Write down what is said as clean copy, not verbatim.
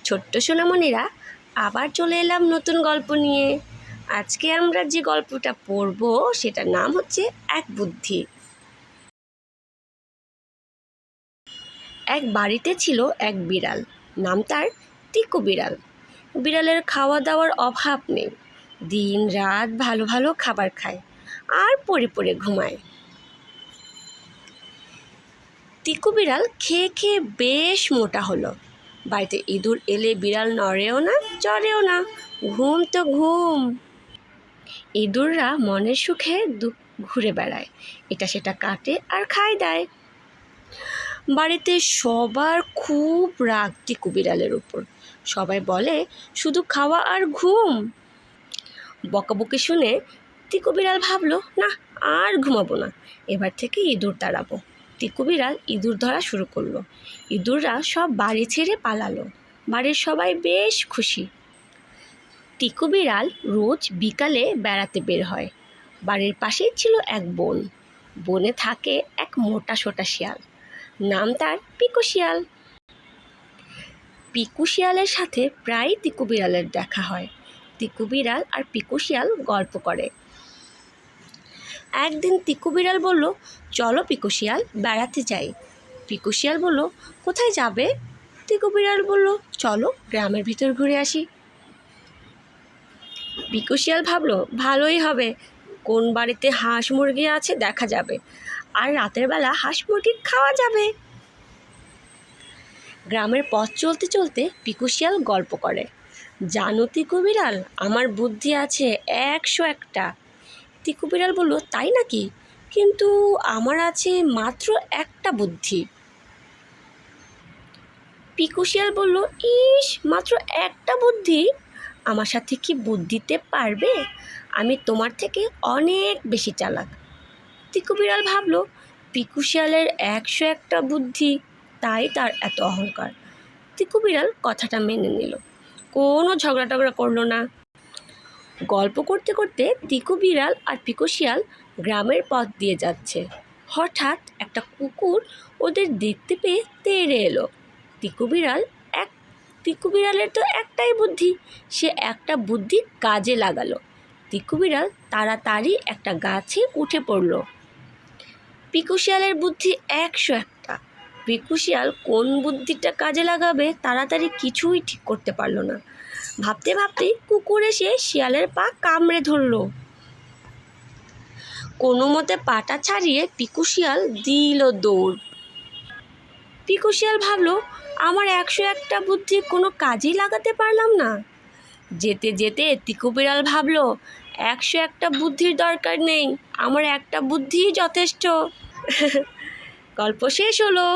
ছোট্ট সোনামণিরা, আবার চলে এলাম নতুন গল্প নিয়ে। আজকে আমরা যে গল্পটা পড়ব সেটার নাম হচ্ছে এক বুদ্ধি। এক বাড়িতে ছিল এক বিড়াল, নাম তার টিকু বিড়াল। বিড়ালের খাওয়া দাওয়ার অভাব নেই, দিন রাত ভালো ভালো খাবার খায় আর পড়ে পড়ে ঘুমায়। টিকু বিড়াল খেয়ে খেয়ে বেশ মোটা হলো। বাড়িতে ইঁদুর এলে বিড়াল নড়েও না, চড়েও না, ঘুম তো ঘুম। ইঁদুররা মনের সুখে ঘুরে বেড়ায়, এটা সেটা কাটে আর খায় দেয়। বাড়িতে সবার খুব রাগ টিকু বিড়ালের উপর। সবাই বলে শুধু খাওয়া আর ঘুম। বকাবকি শুনে টিকু বিড়াল ভাবলো, না আর ঘুমাবো না, এবার থেকে ইঁদুর তাড়াবো। টিকু বিড়াল ইঁদুর ধরা শুরু করলো। ইঁদুররা সব বাড়ি ছেড়ে পালালো। বাড়ির সবাই বেশ খুশি। টিকু বিড়াল রোজ বিকালে বেড়াতে বের হয়। বাড়ির পাশেই ছিল এক বন। বনে থাকে এক মোটা সোটা শিয়াল, নাম তার পিকু শিয়াল। পিকু শিয়ালের সাথে প্রায় টিকু বিড়ালের দেখা হয়। টিকু বিড়াল আর পিকু শিয়াল গল্প করে। একদিন টিকু বিড়াল বলল, চলো পিকু শিয়াল বেড়াতে যাই। পিকু শিয়াল বলল, কোথায় যাবে? টিকু বিড়াল বলল, চলো গ্রামের ভিতর ঘুরে আসি। পিকু শিয়াল ভাবলো, ভালোই হবে, কোন বাড়িতে হাঁস মুরগি আছে দেখা যাবে, আর রাতের বেলা হাঁস মুরগি খাওয়া যাবে। গ্রামের পথ চলতে চলতে পিকু শিয়াল গল্প করে, জানো টিকু বিড়াল, আমার বুদ্ধি আছে 101টা। টিকু বিড়াল বলল, তাই নাকি? কিন্তু আমার আছে মাত্র একটা বুদ্ধি। পিকু শিয়াল বলল, ইস, মাত্র একটা বুদ্ধি? আমার সাথে কি বুদ্ধিতে পারবে? আমি তোমার থেকে অনেক বেশি চালাক। টিকু বিড়াল ভাবলো, পিকু শিয়ালের 101টা বুদ্ধি, তাই তার এত অহংকার। টিকু বিড়াল কথাটা মেনে নিল, কোনো ঝগড়া টগড়া করলো না। গল্প করতে করতে টিকু বিড়াল আর পিকু শিয়াল গ্রামের পথ দিয়ে যাচ্ছে। হঠাৎ একটা কুকুর ওদের দেখতে পেয়ে তেড়ে এলো। টিকু বিড়ালের তো একটাই বুদ্ধি, সে একটা বুদ্ধি কাজে লাগালো। টিকু বিড়াল তাড়াতাড়ি একটা গাছে উঠে পড়ল। পিকু শিয়ালের বুদ্ধি 101টা। পিকু শিয়াল কোন বুদ্ধিটা কাজে লাগাবে তাড়াতাড়ি কিছুই ঠিক করতে পারলো না। ভাবতে ভাবতে কুকুর এসে শিয়ালের পা কামড়ে ধরল। কোনো মতে পাটা ছাড়িয়ে পিকু শিয়াল দিল দৌড়। পিকু শিয়াল ভাবলো, আমার 101টা বুদ্ধি কোনো কাজেই লাগাতে পারলাম না। যেতে যেতে টিকু বিড়াল ভাবলো, 101টা বুদ্ধির দরকার নেই, আমার একটা বুদ্ধিই যথেষ্ট। গল্প শেষ হলো।